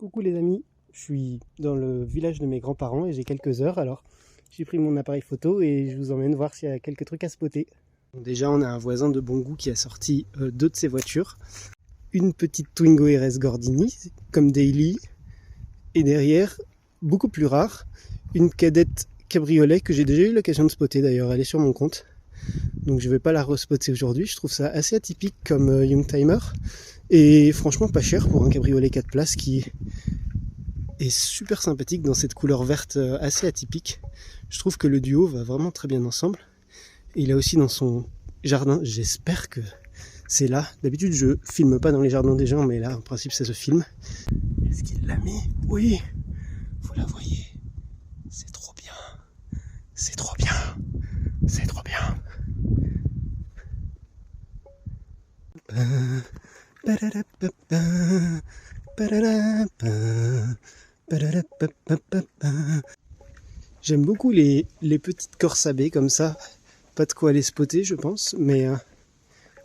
Coucou les amis, je suis dans le village de mes grands-parents et j'ai quelques heures, alors j'ai pris mon appareil photo et je vous emmène voir s'il y a quelques trucs à spotter. Déjà on a un voisin de bon goût qui a sorti deux de ses voitures, une petite Twingo RS Gordini comme daily et derrière, beaucoup plus rare, une cadette cabriolet que j'ai déjà eu l'occasion de spotter d'ailleurs, elle est sur mon compte. Donc je vais pas la respotter aujourd'hui, je trouve ça assez atypique comme Youngtimer et franchement pas cher pour un cabriolet 4 places qui est super sympathique dans cette couleur verte assez atypique. Je trouve que le duo va vraiment très bien ensemble. Et il a aussi dans son jardin, j'espère que c'est là. D'habitude je filme pas dans les jardins des gens, mais là en principe ça se filme. Est-ce qu'il l'a mis? Oui, vous la voyez. C'est trop bien. C'est trop bien. C'est trop bien. J'aime beaucoup les petites Corse AB comme ça. Pas de quoi les spotter je pense, mais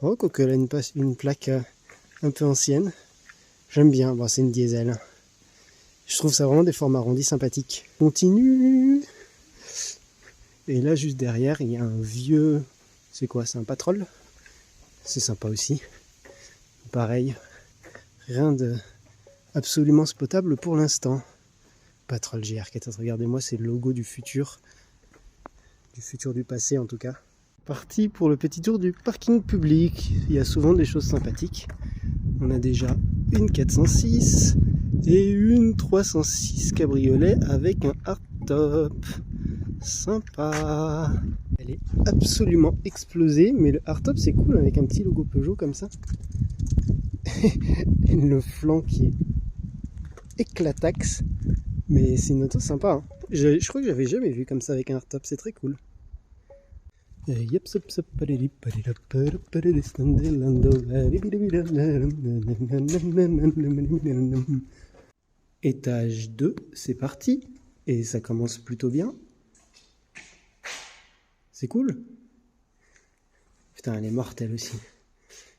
oh, quoique elle a une plaque un peu ancienne. J'aime bien, bon, c'est une diesel. Je trouve ça vraiment des formes arrondies sympathiques. Continue. Et là juste derrière il y a un vieux... C'est quoi? C'est un Patrol? C'est sympa aussi. Pareil, rien de absolument spotable pour l'instant. Patrol GR14, regardez-moi, c'est le logo du futur du passé en tout cas. Parti pour le petit tour du parking public. Il y a souvent des choses sympathiques. On a déjà une 406 et une 306 cabriolet avec un hardtop. Sympa. Elle est absolument explosée, mais le hardtop c'est cool avec un petit logo Peugeot comme ça. Le flanc qui est éclataxe, mais c'est une auto sympa. Hein. Je crois que j'avais jamais vu comme ça avec un hardtop, c'est très cool. Étage 2, c'est parti, et ça commence plutôt bien. C'est cool. Putain, elle est mortelle aussi.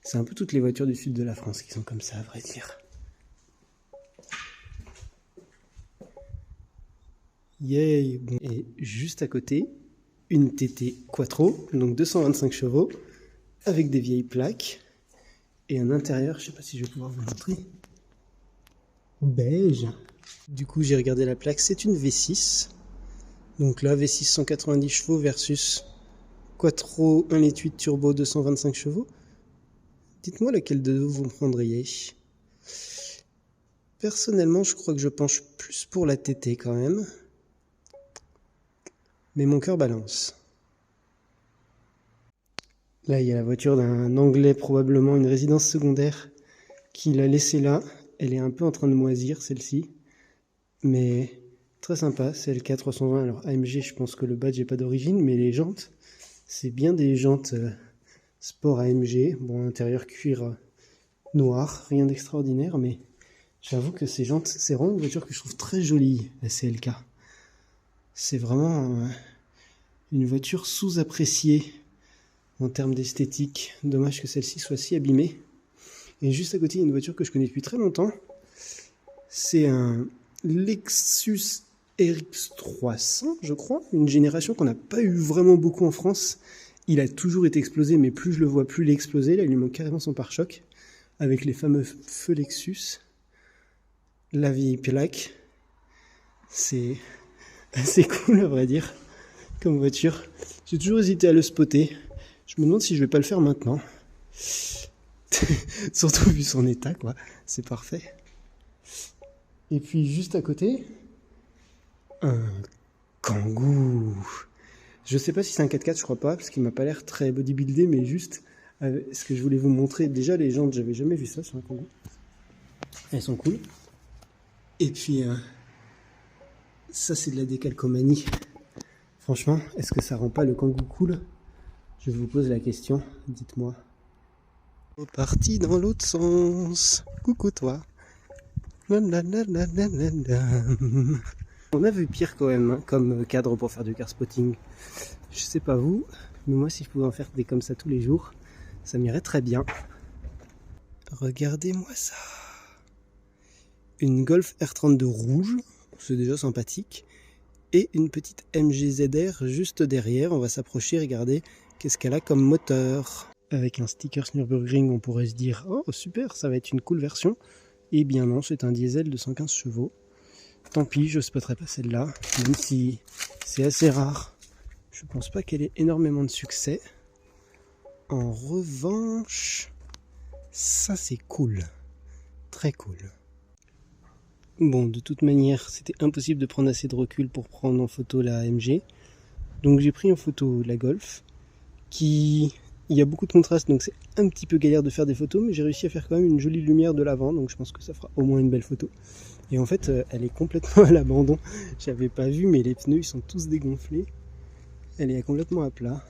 C'est un peu toutes les voitures du sud de la France qui sont comme ça, à vrai dire. Yay! Et juste à côté, une TT Quattro, donc 225 chevaux, avec des vieilles plaques. Et un intérieur, je sais pas si je vais pouvoir vous montrer. Beige. Du coup, j'ai regardé la plaque, c'est une V6. Donc là, V6 190 chevaux versus Quattro 1,8 litre turbo 225 chevaux. Dites-moi laquelle de deux vous prendriez. Personnellement, je crois que je penche plus pour la TT quand même. Mais mon cœur balance. Là, il y a la voiture d'un Anglais, probablement une résidence secondaire, qui l'a laissée là. Elle est un peu en train de moisir, celle-ci. Mais très sympa, c'est LK 320. Alors AMG, je pense que le badge n'est pas d'origine, mais les jantes, c'est bien des jantes sport AMG. Bon, intérieur cuir noir, rien d'extraordinaire, mais j'avoue que ces jantes, c'est vraiment une voiture que je trouve très jolie, la CLK. C'est vraiment une voiture sous-appréciée en termes d'esthétique. Dommage que celle-ci soit si abîmée. Et juste à côté, il y a une voiture que je connais depuis très longtemps. C'est un Lexus RX 300, je crois. Une génération qu'on n'a pas eu vraiment beaucoup en France. Il a toujours été explosé, mais plus je le vois, plus il est explosé. Là, il lui manque carrément son pare-choc. Avec les fameux feux Lexus. La vieille plaque. C'est assez cool, à vrai dire, comme voiture. J'ai toujours hésité à le spotter. Je me demande si je vais pas le faire maintenant. Surtout vu son état, quoi. C'est parfait. Et puis juste à côté, un Kangoo. Je sais pas si c'est un 4x4, je crois pas, parce qu'il m'a pas l'air très bodybuildé, mais juste ce que je voulais vous montrer. Déjà les jantes, j'avais jamais vu ça sur un Kangoo. Elles sont cool. Et puis ça c'est de la décalcomanie. Franchement, est-ce que ça rend pas le Kangoo cool? Je vous pose la question, dites-moi. Parti dans l'autre sens. Coucou toi. On a vu pire quand même, hein, comme cadre pour faire du car spotting. Je sais pas vous, mais moi si je pouvais en faire des comme ça tous les jours, ça m'irait très bien. Regardez-moi ça. une Golf R32 rouge, c'est déjà sympathique, et une petite MG ZR juste derrière. On va s'approcher, regarder qu'est-ce qu'elle a comme moteur. Avec un sticker Nürburgring, on pourrait se dire « Oh super, ça va être une cool version ». Eh bien non, c'est un diesel de 115 chevaux. Tant pis, je ne spotterai pas celle-là, même si c'est assez rare. Je pense pas qu'elle ait énormément de succès. En revanche, ça c'est cool. Très cool. Bon, de toute manière, c'était impossible de prendre assez de recul pour prendre en photo la MG. Donc j'ai pris en photo la Golf, il y a beaucoup de contraste, donc c'est un petit peu galère de faire des photos, mais j'ai réussi à faire quand même une jolie lumière de l'avant, donc je pense que ça fera au moins une belle photo. Et en fait, elle est complètement à l'abandon. J'avais pas vu, mais les pneus ils sont tous dégonflés. Elle est complètement à plat.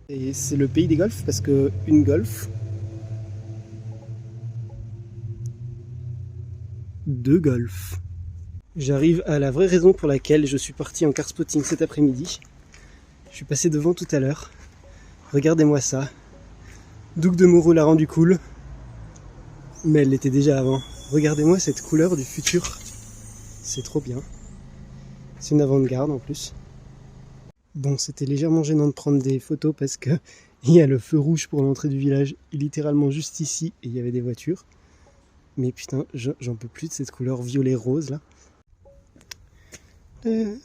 Et c'est le pays des Golfs, parce que une Golf, 2 Golfs. J'arrive à la vraie raison pour laquelle je suis parti en car spotting cet après-midi. Je suis passé devant tout à l'heure. Regardez-moi ça. Doug de Moreau l'a rendu cool. Mais elle l'était déjà avant. Regardez-moi cette couleur du futur. C'est trop bien. C'est une avant-garde en plus. Bon, c'était légèrement gênant de prendre des photos parce que il y a le feu rouge pour l'entrée du village littéralement juste ici et il y avait des voitures. Mais putain, j'en peux plus de cette couleur violet-rose là. Je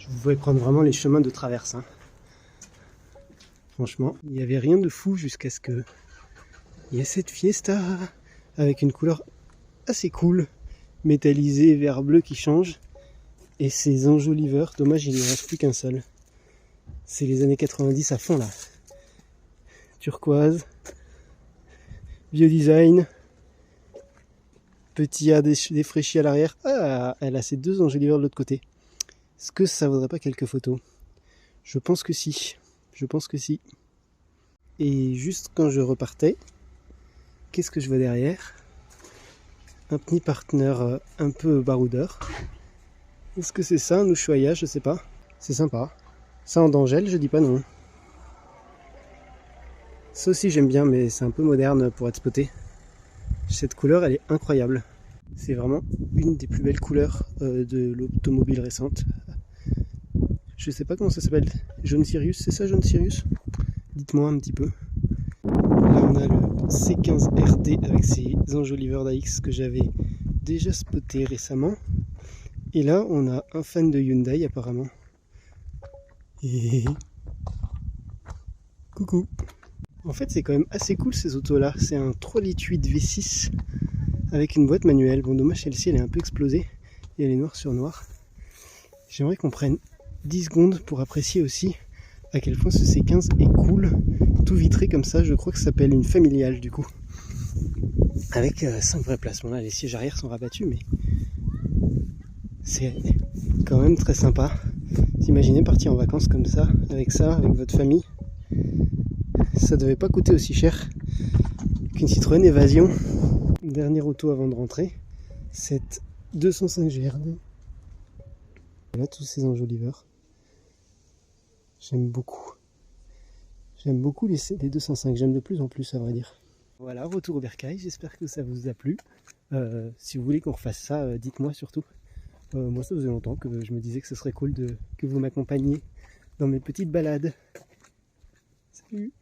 vous pouvais prendre vraiment les chemins de traverse. Hein. Franchement, il n'y avait rien de fou jusqu'à ce que il y ait cette Fiesta avec une couleur assez cool, métallisée vert bleu qui change. Et ces enjoliveurs, dommage il n'y en reste plus qu'un seul. C'est les années 90 à fond là. Turquoise, vieux design, petit A défraîchi à l'arrière. Ah, elle a ses 2 enjoliveurs de l'autre côté. Est-ce que ça vaudrait pas quelques photos? Je pense que si. Je pense que si. Et juste quand je repartais, qu'est-ce que je vois derrière? Un petit partenaire un peu baroudeur. Est-ce que c'est ça, un Ushuaïa? Je sais pas. C'est sympa. Ça en dangelle, je dis pas non. Ça aussi j'aime bien, mais c'est un peu moderne pour être spoté. Cette couleur, elle est incroyable. C'est vraiment une des plus belles couleurs de l'automobile récente. Je sais pas comment ça s'appelle. Jaune Sirius, c'est ça, Jaune Sirius? Dites-moi un petit peu. Là on a le C15 RD avec ses enjoliveurs d'AX que j'avais déjà spoté récemment. Et là on a un fan de Hyundai apparemment. Et coucou. En fait c'est quand même assez cool ces autos là. C'est un 3,8 litres V6 avec une boîte manuelle. Bon dommage celle-ci elle est un peu explosée et elle est noire sur noir. J'aimerais qu'on prenne 10 secondes pour apprécier aussi à quel point ce C15 est cool. Tout vitré comme ça, je crois que ça s'appelle une familiale du coup. Avec 5 vrais places. Bon là les sièges arrière sont rabattus mais c'est quand même très sympa. Imaginez partir en vacances comme ça, avec votre famille. Ça devait pas coûter aussi cher qu'une Citroën Évasion. Dernière auto avant de rentrer, cette 205 GRD. Voilà tous ces enjoliveurs. J'aime beaucoup. J'aime beaucoup les 205, j'aime de plus en plus à vrai dire. Voilà, retour au bercail, j'espère que ça vous a plu. Si vous voulez qu'on refasse ça, dites-moi surtout. Moi ça faisait longtemps que je me disais que ce serait cool que vous m'accompagniez dans mes petites balades. Salut!